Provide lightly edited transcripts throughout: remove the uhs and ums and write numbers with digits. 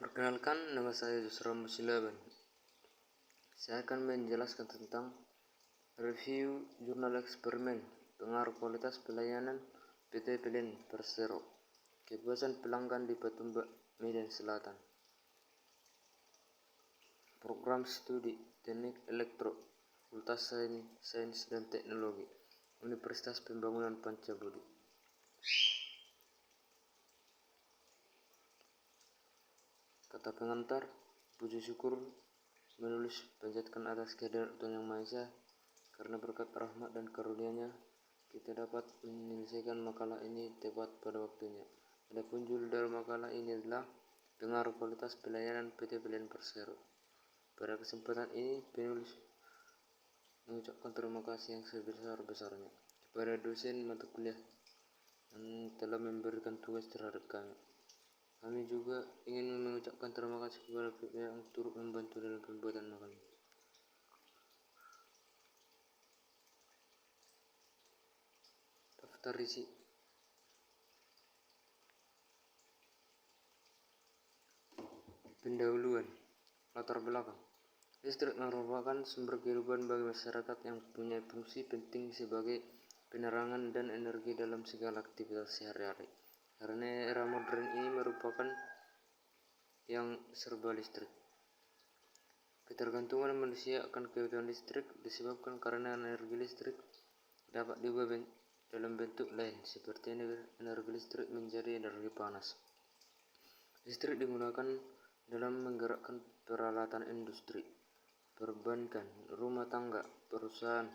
Perkenalkan, nama saya Yusra Musilaban. Saya akan menjelaskan tentang review jurnal eksperimen pengaruh kualitas pelayanan PT PLN Persero, kepuasan pelanggan di Patumba, Medan Selatan. Program studi Teknik Elektro, Fakultas Sains dan Teknologi, Universitas Pembangunan Pancabudi. Kata pengantar, puji syukur menulis panjatkan atas kehadiran Tuhan Yang Maha Esa, karena berkat rahmat dan karunia-Nya kita dapat menyelesaikan makalah ini tepat pada waktunya. Adapun judul dari makalah ini adalah pengaruh kualitas pelayanan PT PLN Persero. Pada kesempatan ini penulis mengucapkan terima kasih yang sebesar-besarnya kepada dosen mata kuliah yang telah memberikan tugas terhadap kami. Kami juga ingin mengucapkan terima kasih kepada pihak yang turut membantu dalam pembuatan makalah. Daftar isi. Pendahuluan. Latar belakang. Listrik merupakan sumber kehidupan bagi masyarakat yang punya fungsi penting sebagai penerangan dan energi dalam segala aktivitas sehari-hari. Karena era modern ini merupakan yang serba listrik. Ketergantungan manusia akan kebutuhan listrik disebabkan karena energi listrik dapat diubah dalam bentuk lain, seperti energi listrik menjadi energi panas. Listrik digunakan dalam menggerakkan peralatan industri, perbankan, rumah tangga, perusahaan,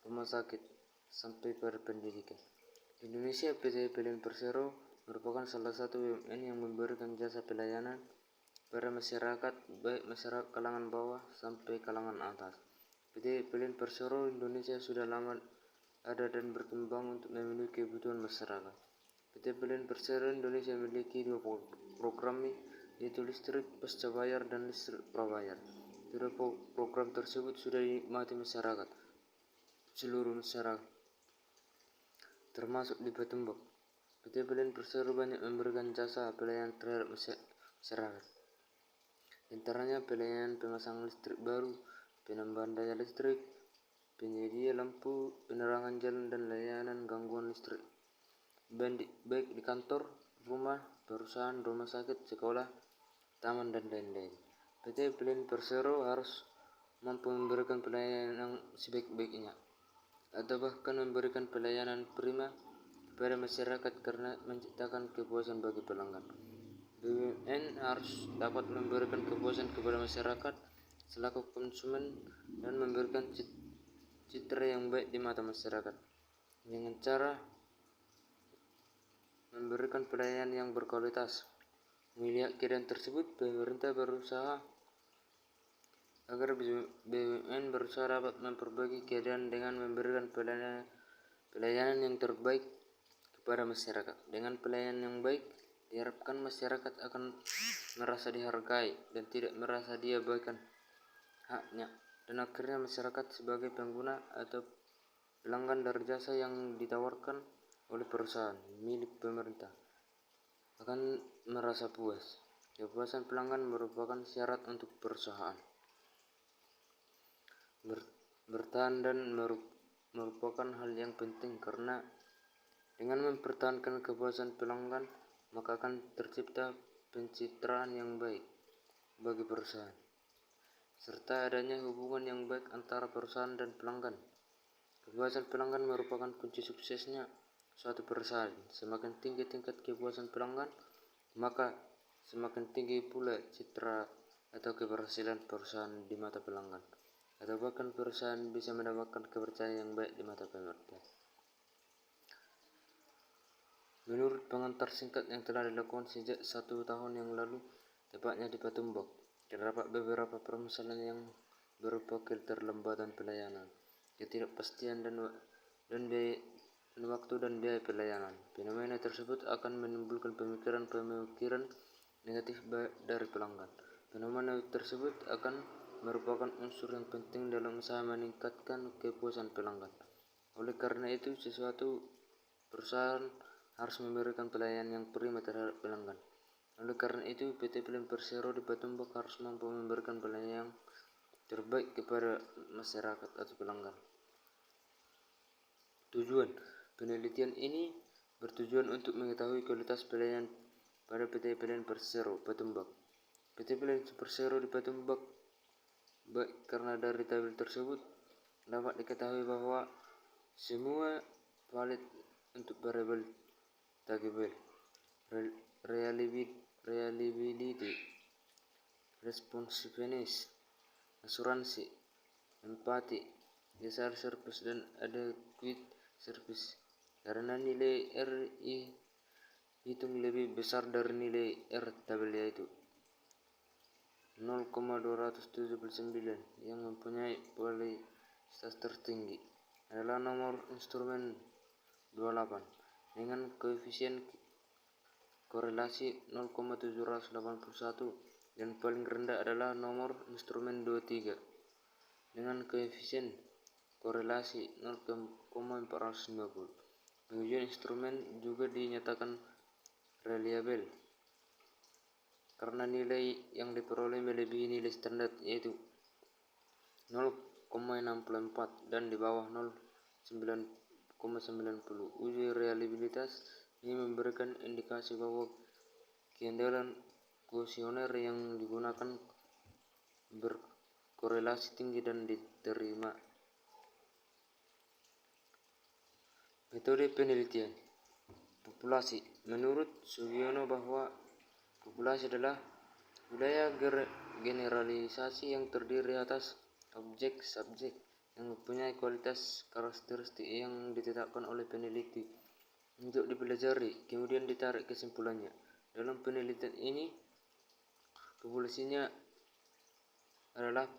rumah sakit, sampai pada pendidikan. Di Indonesia, PT PLN Persero merupakan salah satu BUMN yang memberikan jasa pelayanan pada masyarakat, baik masyarakat kalangan bawah sampai kalangan atas. PT PLN Persero Indonesia sudah lama ada dan berkembang untuk memenuhi kebutuhan masyarakat. PT PLN Persero Indonesia memiliki dua program, yaitu listrik pasca bayar dan listrik prabayar. Kedua program tersebut sudah dinikmati masyarakat, seluruh masyarakat, termasuk di Patumba. PT PLN Persero banyak memberikan jasa pelayanan terhadap masyarakat. Antaranya pelayanan pemasangan listrik baru, penambahan daya listrik, penyedia lampu, penerangan jalan, dan layanan gangguan listrik, baik di kantor, rumah, perusahaan, rumah sakit, sekolah, taman, dan lain-lain. PT PLN Persero harus mampu memberikan pelayanan yang sebaik-baiknya, atau bahkan memberikan pelayanan prima kepada masyarakat karena menciptakan kepuasan bagi pelanggan. BUMN harus dapat memberikan kepuasan kepada masyarakat selaku konsumen dan memberikan citra yang baik di mata masyarakat dengan cara memberikan pelayanan yang berkualitas. Melihat keadaan tersebut, pemerintah berusaha agar BUMN berusaha dapat memperbaiki keadaan dengan memberikan pelayanan yang terbaik kepada masyarakat. Dengan pelayanan yang baik, diharapkan masyarakat akan merasa dihargai dan tidak merasa diabaikan haknya, dan akhirnya masyarakat sebagai pengguna atau pelanggan dari jasa yang ditawarkan oleh perusahaan milik pemerintah akan merasa puas. Kepuasan pelanggan merupakan syarat untuk perusahaan bertahan dan merupakan hal yang penting, karena dengan mempertahankan kepuasan pelanggan maka akan tercipta pencitraan yang baik bagi perusahaan, serta adanya hubungan yang baik antara perusahaan dan pelanggan. Kepuasan pelanggan merupakan kunci suksesnya suatu perusahaan. Semakin tinggi tingkat kepuasan pelanggan, maka semakin tinggi pula citra atau keberhasilan perusahaan di mata pelanggan, atau bahkan perusahaan bisa mendapatkan kepercayaan yang baik di mata pemerintah. Menurut pengantar singkat yang telah dilakukan sejak 1 tahun yang lalu, tepatnya di Patumba, terdapat beberapa permasalahan yang berupa keterlambatan pelayanan, ketidakpastian dan waktu dan biaya pelayanan. Fenomena tersebut akan menimbulkan pemikiran negatif dari pelanggan. Fenomena tersebut akan merupakan unsur yang penting dalam usaha meningkatkan kepuasan pelanggan. Oleh karena itu, sesuatu perusahaan harus memberikan pelayanan yang prima terhadap pelanggan. Oleh karena itu, PT Pelindo Persero di Batumbak harus mampu memberikan pelayanan yang terbaik kepada masyarakat atau pelanggan. Tujuan penelitian ini bertujuan untuk mengetahui kualitas pelayanan pada PT Pelindo Persero Batumbak. PT Pelindo Persero di Batumbak, baik karena dari tabel tersebut dapat diketahui bahwa semua valid untuk variabel tangible, reliability, responsiveness, asuransi, empati, desire service, dan adequate service. Karena nilai RI hitung lebih besar dari nilai R tabel, yaitu 0,279, yang mempunyai kualitas tertinggi adalah nomor instrumen 28 dengan koefisien korelasi 0,781, dan paling rendah adalah nomor instrumen 23 dengan koefisien korelasi 0,450. Pengujian instrumen juga dinyatakan reliable karena nilai yang diperoleh melebihi nilai standar, yaitu 0,64 dan di bawah 0,90. Uji reliabilitas ini memberikan indikasi bahwa keandalan kuesioner yang digunakan berkorelasi tinggi dan diterima. Metode penelitian populasi. Menurut Sugiono bahwa populasi adalah wilayah generalisasi yang terdiri atas objek-subjek yang mempunyai kualitas karakteristik yang ditetapkan oleh peneliti untuk dipelajari, kemudian ditarik kesimpulannya. Dalam penelitian ini, populasinya adalah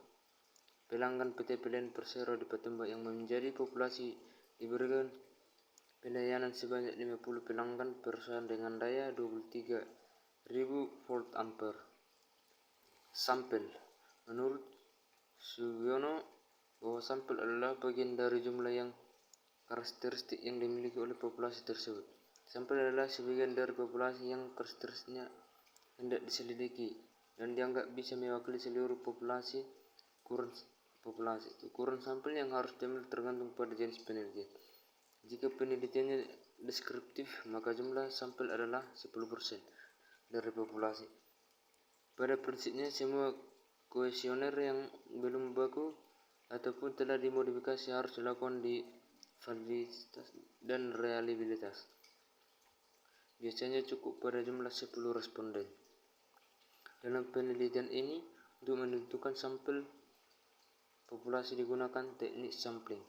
pelanggan PT Pelindo Persero di Batumbak yang menjadi populasi diberikan pelayanan sebanyak 50 pelanggan perusahaan dengan daya 23.000 volt ampere. Sampel. Menurut Sugiono bahwa sampel adalah bagian dari jumlah yang karakteristik yang dimiliki oleh populasi tersebut. Sampel adalah sebagian dari populasi yang karakteristiknya hendak diselidiki dan dianggap bisa mewakili seluruh populasi. Ukuran sampel yang harus diambil tergantung pada jenis penelitian. Jika penelitiannya deskriptif, maka jumlah sampel adalah 10% dari populasi. Pada prinsipnya, semua kuesioner yang belum baku ataupun telah dimodifikasi harus dilakukan di validitas dan reliabilitas. Biasanya cukup pada jumlah 10 responden. Dalam penelitian ini, untuk menentukan sampel populasi digunakan teknik sampling.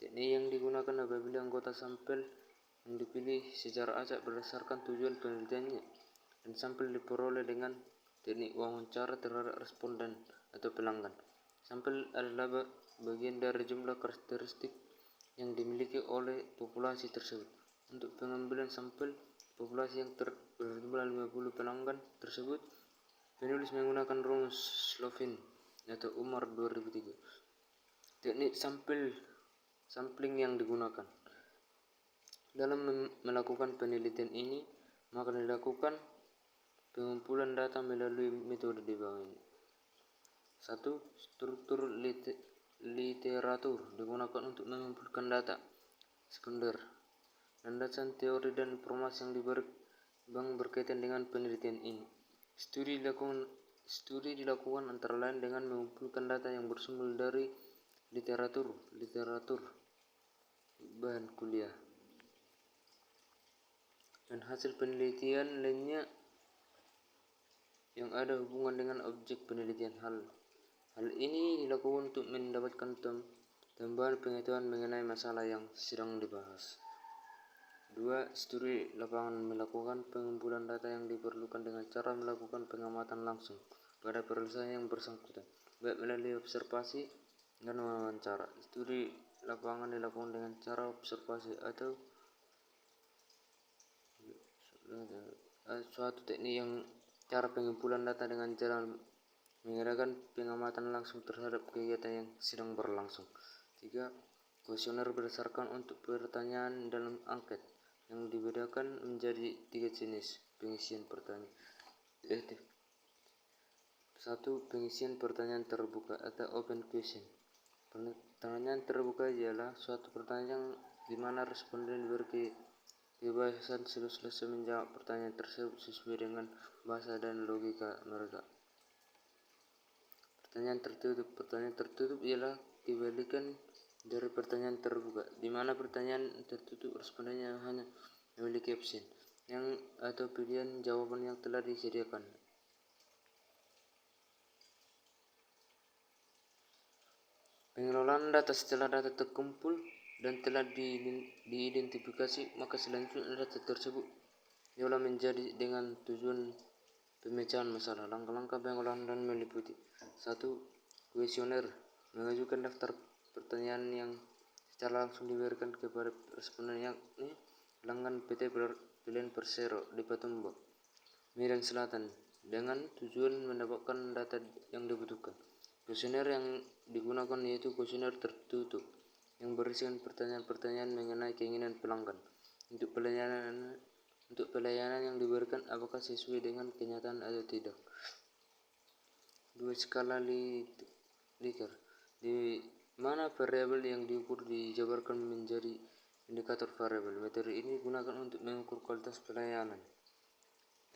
Teknik yang digunakan apabila anggota sampel yang dipilih secara acak berdasarkan tujuan penelitiannya, dan sampel diperoleh dengan teknik wawancara terhadap responden atau pelanggan. Sampel adalah bagian dari jumlah karakteristik yang dimiliki oleh populasi tersebut. Untuk pengambilan sampel populasi yang berjumlah 50 pelanggan tersebut, penulis menggunakan rumus Slovin atau Umar 2003. Teknik sampling yang digunakan dalam melakukan penelitian ini, maka dilakukan pengumpulan data melalui metode di bawah ini. 1. Struktur literatur digunakan untuk mengumpulkan data sekunder, landasan teori dan informasi yang diberikan berkaitan dengan penelitian ini. Studi dilakukan antara lain dengan mengumpulkan data yang bersumber dari literatur bahan kuliah, dan hasil penelitian lainnya yang ada hubungan dengan objek penelitian. Hal ini dilakukan untuk mendapatkan tambahan pengetahuan mengenai masalah yang sedang dibahas. 2. Studi lapangan melakukan pengumpulan data yang diperlukan dengan cara melakukan pengamatan langsung pada perusahaan yang bersangkutan, baik melalui observasi dan wawancara. Studi lapangan dilakukan dengan cara observasi atau suatu teknik yang cara pengumpulan data dengan cara mengadakan pengamatan langsung terhadap kegiatan yang sedang berlangsung. 3. Kuesioner berdasarkan untuk pertanyaan dalam angket yang dibedakan menjadi 3 jenis pengisian pertanyaan. objektif. 1. Pengisian pertanyaan terbuka atau open question. Pertanyaan terbuka ialah suatu pertanyaan yang di mana responden diberi kebebasan selesai menjawab pertanyaan tersebut sesuai dengan bahasa dan logika mereka. Pertanyaan tertutup ialah kebalikan dari pertanyaan terbuka, di mana pertanyaan tertutup respondennya hanya memiliki opsi yang atau pilihan jawaban yang telah disediakan. Pengelolaan data. Setelah data terkumpul dan telah diidentifikasi, maka selanjutnya data tersebut diolah menjadi dengan tujuan pemecahan masalah. Langkah-langkah pengelolaan dan meliputi 1. Kuesioner, mengajukan daftar pertanyaan yang secara langsung diberikan kepada responden, yakni pelanggan PT Pilihan Persero di Patumbo, Medan Selatan, dengan tujuan mendapatkan data yang dibutuhkan. Kuesioner yang digunakan yaitu kuesioner tertutup yang berisikan pertanyaan-pertanyaan mengenai keinginan pelanggan untuk pelayanan yang diberikan, apakah sesuai dengan kenyataan atau tidak. 2. Skala Likert, di mana variabel yang diukur dijabarkan menjadi indikator variabel. Metode ini digunakan untuk mengukur kualitas pelayanan.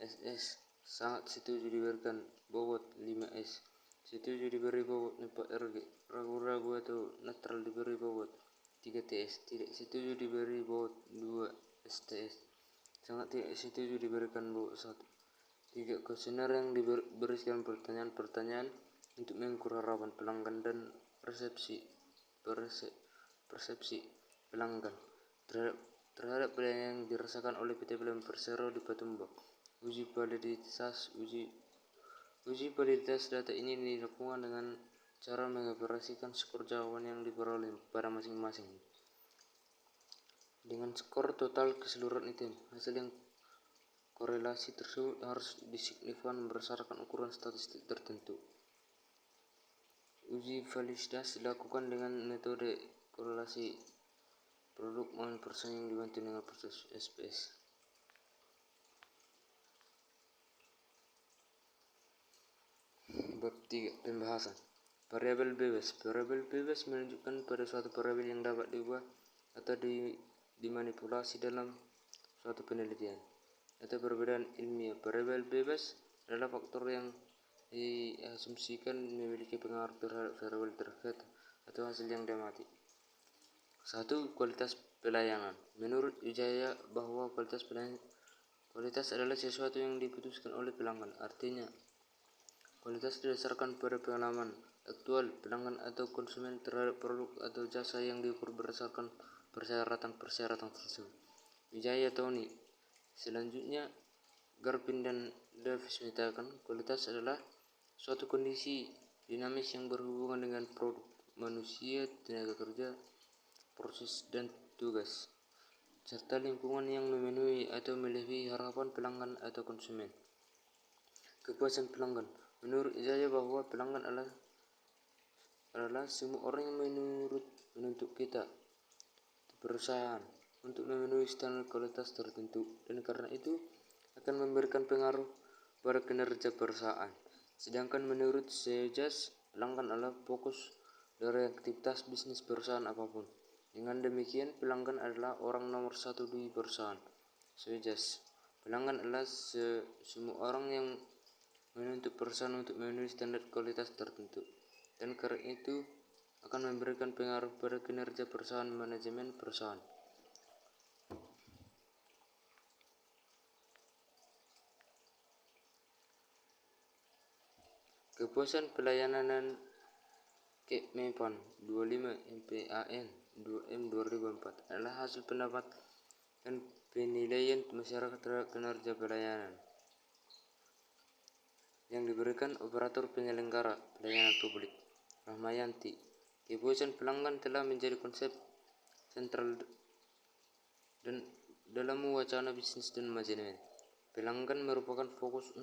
SS, sangat setuju diberikan bobot 5S. Setuju diberi bobot 4 RG, ragu-ragu atau netral diberi bobot 3 TS, tidak setuju diberi bobot 2 STS, sangat tidak setuju diberikan bobot 1. 3. Kuesioner yang berisikan pertanyaan-pertanyaan untuk mengukur harapan pelanggan dan persepsi pelanggan terhadap pelayanan yang dirasakan oleh PT Pilihan Persero di Patumbo. Uji validitas data ini dilakukan dengan cara mengoperasikan skor jawaban yang diperoleh pada masing-masing dengan skor total keseluruhan item. Hasil yang korelasi tersebut harus disignifikan berdasarkan ukuran statistik tertentu. Uji validitas dilakukan dengan metode korelasi produk maupun persaing yang dibantu dengan proses SPS. Bab 3. Pembahasan. Variabel bebas. Variabel bebas menunjukkan pada suatu variabel yang dapat diubah atau dimanipulasi dalam suatu penelitian atau perbedaan ilmiah. Variabel bebas adalah faktor yang diasumsikan memiliki pengaruh terhadap variabel terdekat atau hasil yang diamati. 1. Kualitas pelayanan. Menurut Wijaya bahwa kualitas adalah sesuatu yang diputuskan oleh pelanggan. Artinya, kualitas didasarkan pada pengalaman aktual pelanggan atau konsumen terhadap produk atau jasa yang diukur berdasarkan persyaratan tersebut. Wijaya Tony. Selanjutnya, Garpin dan Davis menyatakan kualitas adalah suatu kondisi dinamis yang berhubungan dengan produk, manusia, tenaga kerja, proses dan tugas, serta lingkungan yang memenuhi atau melebihi harapan pelanggan atau konsumen. Kepuasan pelanggan. Menurut Wijaya bahwa pelanggan adalah semua orang yang menuntut kita perusahaan untuk memenuhi standar kualitas tertentu, dan karena itu akan memberikan pengaruh pada kinerja perusahaan. Sedangkan menurut Sejas, pelanggan adalah fokus dari aktivitas bisnis perusahaan apapun. Dengan demikian, pelanggan adalah orang nomor satu di perusahaan. Sejas, pelanggan adalah semua orang yang menuntut perusahaan untuk memenuhi standar kualitas tertentu, dan karena itu akan memberikan pengaruh pada kinerja perusahaan manajemen perusahaan. Kepuasan pelayanan dan Kepmepan 25 MPAN 2M 2004 adalah hasil pendapat dan penilaian masyarakat terhadap kinerja pelayanan yang diberikan operator penyelenggara pelayanan publik. Rahmayanti. Kepuasan pelanggan telah menjadi konsep sentral dan dalam wacana bisnis dan manajemen. Pelanggan merupakan fokus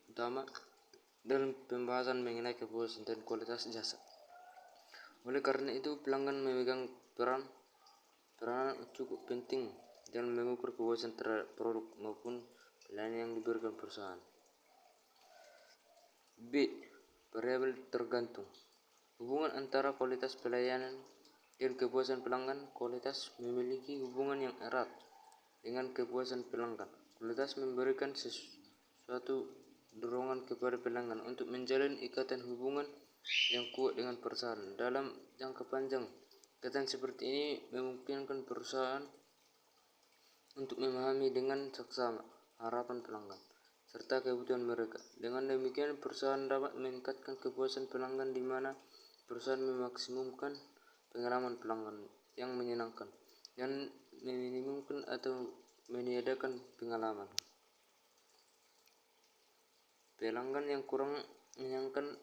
utama dalam pembahasan mengenai kepuasan dan kualitas jasa. Oleh karena itu, pelanggan memegang peranan cukup penting dalam mengukur kepuasan terhadap produk maupun pelayanan yang diberikan perusahaan. B. Variabel tergantung. Hubungan antara kualitas pelayanan dan kepuasan pelanggan. Kualitas memiliki hubungan yang erat dengan kepuasan pelanggan. Kualitas memberikan sesuatu dorongan kepada pelanggan untuk menjalin ikatan hubungan yang kuat dengan perusahaan. Dalam jangka panjang, ikatan seperti ini memungkinkan perusahaan untuk memahami dengan seksama harapan pelanggan serta kebutuhan mereka. Dengan demikian, perusahaan dapat meningkatkan kepuasan pelanggan di mana perusahaan memaksimumkan pengalaman pelanggan yang menyenangkan dan meminimumkan atau meniadakan pengalaman pelanggan yang kurang menyenangkan.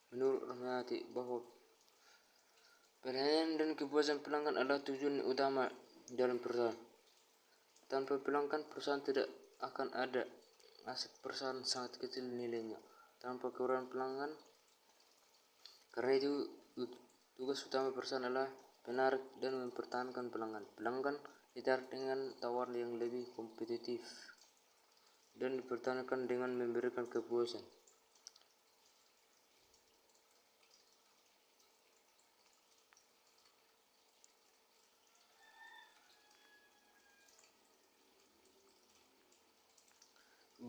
Menurut Rahmayati bahwa pelayanan dan kepuasan pelanggan adalah tujuan utama dalam perusahaan. Tanpa pelanggan, perusahaan tidak akan ada. Aset perusahaan sangat kecil nilainya tanpa kekurangan pelanggan. Karena itu, tugas utama perusahaan adalah menarik dan mempertahankan pelanggan. Pelanggan ditarik dengan tawaran yang lebih kompetitif dan dipertahankan dengan memberikan kepuasan.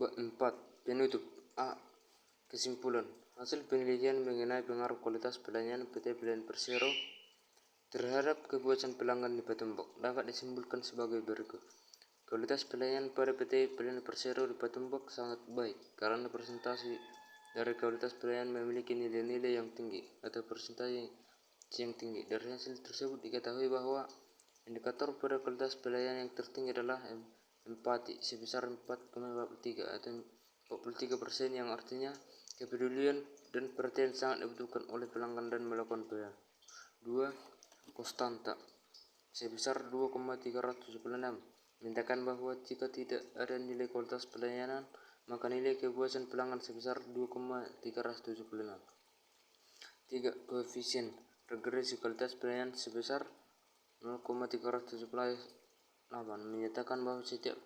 Empat. Penutup. A. Kesimpulan. Hasil penelitian mengenai pengaruh kualitas pelayanan PT Pelayanan Persero terhadap kepuasan pelanggan di Patumbok dapat disimpulkan sebagai berikut. Kualitas pelayanan pada PT Pelayanan Persero di Patumbok sangat baik karena presentasi dari kualitas pelayanan memiliki nilai-nilai yang tinggi atau persentase yang tinggi. Dari hasil tersebut diketahui bahwa indikator pada kualitas pelayanan yang tertinggi adalah empati sebesar 4,43 atau 43%, yang artinya kepedulian dan perhatian sangat dibutuhkan oleh pelanggan dan melakukan pelayanan. 2. Konstanta sebesar 2,376 menyatakan bahwa jika tidak ada nilai kualitas pelayanan, maka nilai kepuasan pelanggan sebesar 2,376. 3. Koefisien regresi kualitas pelayanan sebesar 0,378 menyatakan bahwa setiap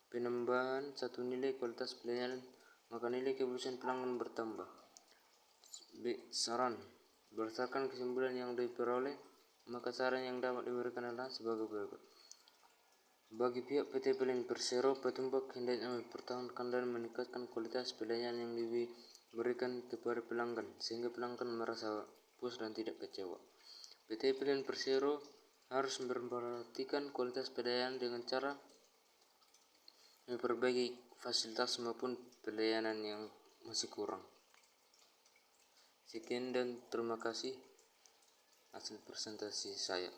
penambahan satu nilai kualitas pelayanan, maka nilai kepuasan pelanggan bertambah. B. Saran. Berdasarkan kesimpulan yang diperoleh, maka saran yang dapat diberikan adalah sebagai berikut. Bagi pihak PT Pelayanan Persero Patumbok, hendaknya mempertahankan dan meningkatkan kualitas pelayanan yang diberikan kepada pelanggan sehingga pelanggan merasa puas dan tidak kecewa. PT Pelayanan Persero harus memperhatikan kualitas pelayanan dengan cara memperbaiki fasilitas maupun pelayanan yang masih kurang. Sekian dan terima kasih hasil presentasi saya.